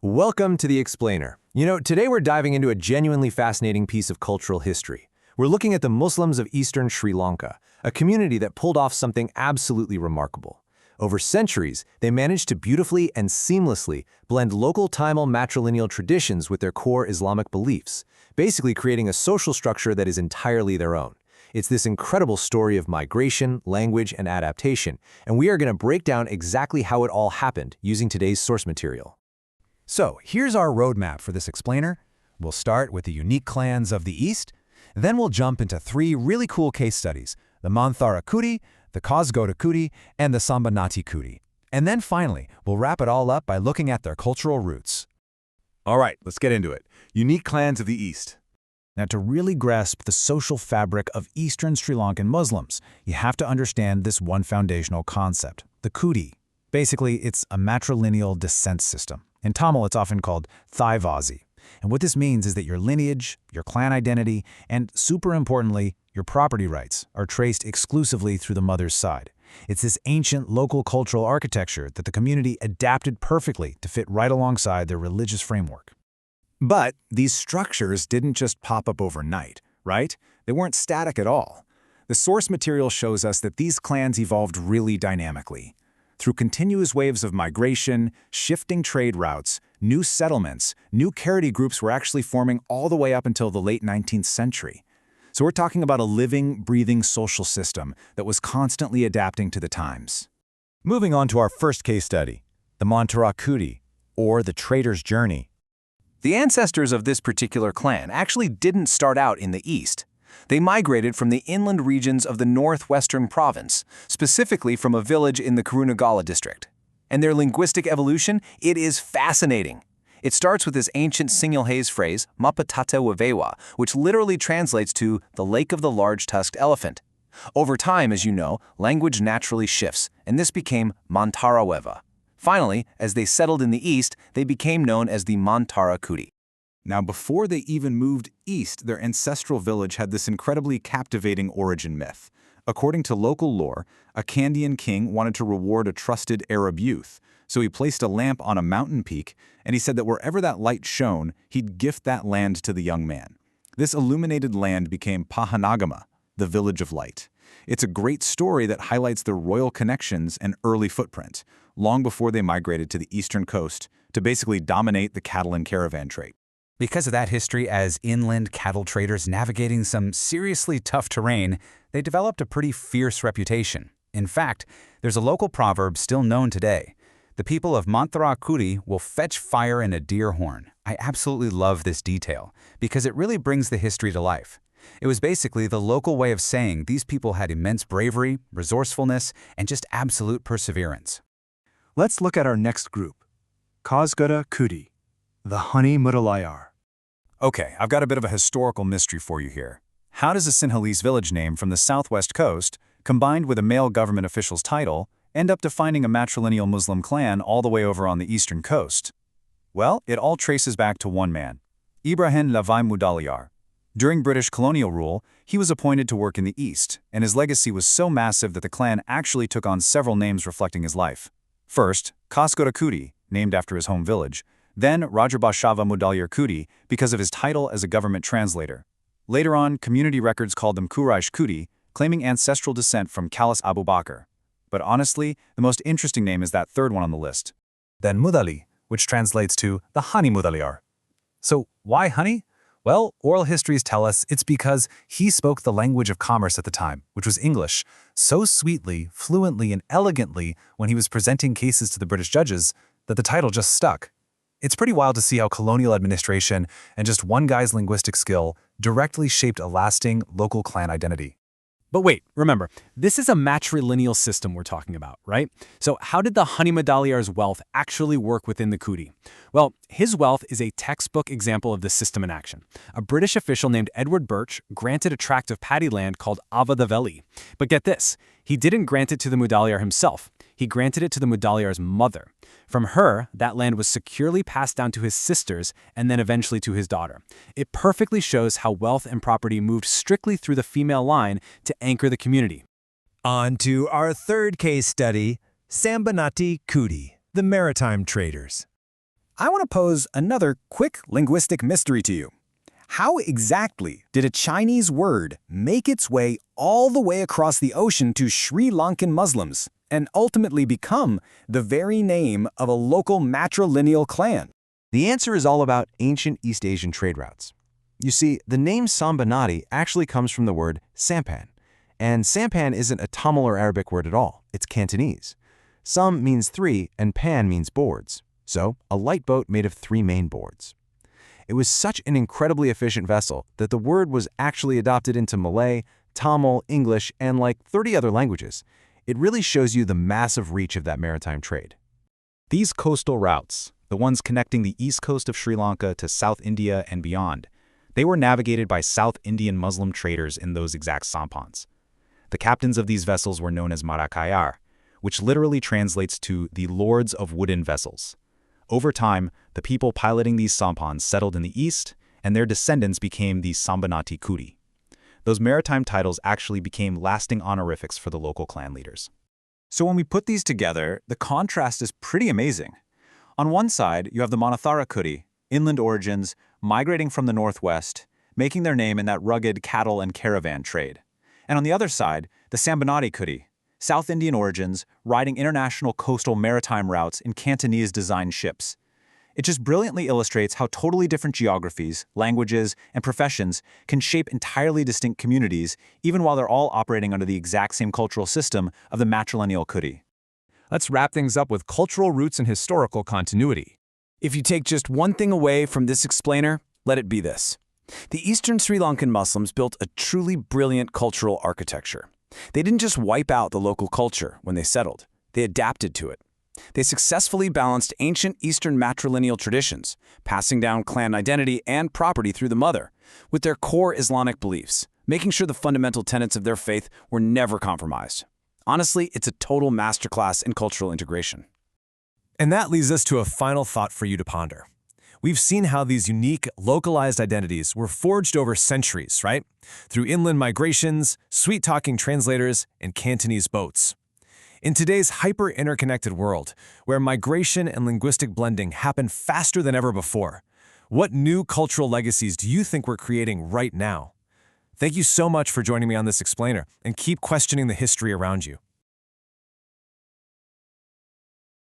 Welcome to The Explainer. Today we're diving into a genuinely fascinating piece of cultural history. We're looking at the Muslims of eastern Sri Lanka, a community that pulled off something absolutely remarkable. Over centuries, they managed to beautifully and seamlessly blend local Tamil matrilineal traditions with their core Islamic beliefs, basically creating a social structure that is entirely their own. It's this incredible story of migration, language, and adaptation, and we are going to break down exactly how it all happened using today's source material. So here's our roadmap for this explainer. We'll start with the unique clans of the East, then we'll jump into three really cool case studies, the Mantharagudi, the Koskodagudi, and the Sambanati-Kudi. And then finally, we'll wrap it all up by looking at their cultural roots. All right, let's get into it. Unique clans of the East. Now, to really grasp the social fabric of Eastern Sri Lankan Muslims, you have to understand this one foundational concept, the Kudi. Basically, it's a matrilineal descent system. In Tamil, it's often called Thaivasi. And what this means is that your lineage, your clan identity, and super importantly, your property rights are traced exclusively through the mother's side. It's this ancient local cultural architecture that the community adapted perfectly to fit right alongside their religious framework. But these structures didn't just pop up overnight, right? They weren't static at all. The source material shows us that these clans evolved really dynamically. Through continuous waves of migration, shifting trade routes, new settlements, new carity groups were actually forming all the way up until the late 19th century. So we're talking about a living, breathing social system that was constantly adapting to the times. Moving on to our first case study, the Mantharagudi, or the trader's journey. The ancestors of this particular clan actually didn't start out in the east. They migrated from the inland regions of the northwestern province, specifically from a village in the Kurunegala district. And their linguistic evolution, it is fascinating. It starts with this ancient Sinhalese phrase, Madathadigudi, which literally translates to the lake of the large-tusked elephant. Over time, as you know, language naturally shifts, and this became Manthirava. Finally, as they settled in the east, they became known as the Mantharagudi. Now, before they even moved east, their ancestral village had this incredibly captivating origin myth. According to local lore, a Kandyan king wanted to reward a trusted Arab youth, so he placed a lamp on a mountain peak, and he said that wherever that light shone, he'd gift that land to the young man. This illuminated land became Pahanagama, the village of light. It's a great story that highlights their royal connections and early footprint, long before they migrated to the eastern coast to basically dominate the cattle and caravan trade. Because of that history as inland cattle traders navigating some seriously tough terrain, they developed a pretty fierce reputation. In fact, there's a local proverb still known today. The people of Mantharagudi will fetch fire in a deer horn. I absolutely love this detail, because it really brings the history to life. It was basically the local way of saying these people had immense bravery, resourcefulness, and just absolute perseverance. Let's look at our next group, Koskodagudi, the Honey Mudaliar. Okay, I've got a bit of a historical mystery for you here. How does a Sinhalese village name from the southwest coast, combined with a male government official's title, end up defining a matrilineal Muslim clan all the way over on the eastern coast? Well, it all traces back to one man, Ibrahim Levvaigudi Mudaliar. During British colonial rule, he was appointed to work in the east, and his legacy was so massive that the clan actually took on several names reflecting his life. First, Koskodagudi, named after his home village, then Rajabashava Mudaliar Kudi because of his title as a government translator. Later on, community records called them Quraish Kudi, claiming ancestral descent from Khalis Abu Bakr. But honestly, the most interesting name is that third one on the list. Then Mudali, which translates to the Honey Mudaliar. So why honey? Well, oral histories tell us it's because he spoke the language of commerce at the time, which was English, so sweetly, fluently, and elegantly when he was presenting cases to the British judges that the title just stuck. It's pretty wild to see how colonial administration and just one guy's linguistic skill directly shaped a lasting local clan identity. But wait, remember, this is a matrilineal system we're talking about, right? So how did the Honey Mudaliar's wealth actually work within the Kudi? Well, his wealth is a textbook example of this system in action. A British official named Edward Birch granted a tract of paddy land called Ava the Valley. But get this, he didn't grant it to the Mudaliar himself. He granted it to the Mudaliar's mother. From her, that land was securely passed down to his sisters and then eventually to his daughter. It perfectly shows how wealth and property moved strictly through the female line to anchor the community. On to our third case study, Sambanati-Kudi, the maritime traders. I want to pose another quick linguistic mystery to you. How exactly did a Chinese word make its way all the way across the ocean to Sri Lankan Muslims and ultimately become the very name of a local matrilineal clan? The answer is all about ancient East Asian trade routes. You see, the name Sambanati actually comes from the word sampan. And sampan isn't a Tamil or Arabic word at all, it's Cantonese. Sam means 3 and pan means boards. So, a light boat made of 3 main boards. It was such an incredibly efficient vessel that the word was actually adopted into Malay, Tamil, English, and like 30 other languages. It really shows you the massive reach of that maritime trade. These coastal routes, the ones connecting the east coast of Sri Lanka to South India and beyond, they were navigated by South Indian Muslim traders in those exact sampans. The captains of these vessels were known as Marakayar, which literally translates to the lords of wooden vessels. Over time, the people piloting these sampans settled in the east, and their descendants became the Sambanati-Kudi. Those maritime titles actually became lasting honorifics for the local clan leaders. So when we put these together, the contrast is pretty amazing. On one side, you have the Mantharagudi, inland origins, migrating from the northwest, making their name in that rugged cattle and caravan trade. And on the other side, the Sambanati-Kudi, South Indian origins, riding international coastal maritime routes in Cantonese-designed ships. It just brilliantly illustrates how totally different geographies, languages, and professions can shape entirely distinct communities, even while they're all operating under the exact same cultural system of the matrilineal Kudi. Let's wrap things up with cultural roots and historical continuity. If you take just one thing away from this explainer, let it be this. The Eastern Sri Lankan Muslims built a truly brilliant cultural architecture. They didn't just wipe out the local culture when they settled. They adapted to it. They successfully balanced ancient Eastern matrilineal traditions, passing down clan identity and property through the mother, with their core Islamic beliefs, making sure the fundamental tenets of their faith were never compromised. Honestly, it's a total masterclass in cultural integration. And that leads us to a final thought for you to ponder. We've seen how these unique, localized identities were forged over centuries, right? Through inland migrations, sweet-talking translators, and Cantonese boats. In today's hyper-interconnected world, where migration and linguistic blending happen faster than ever before, what new cultural legacies do you think we're creating right now? Thank you so much for joining me on this explainer, and keep questioning the history around you.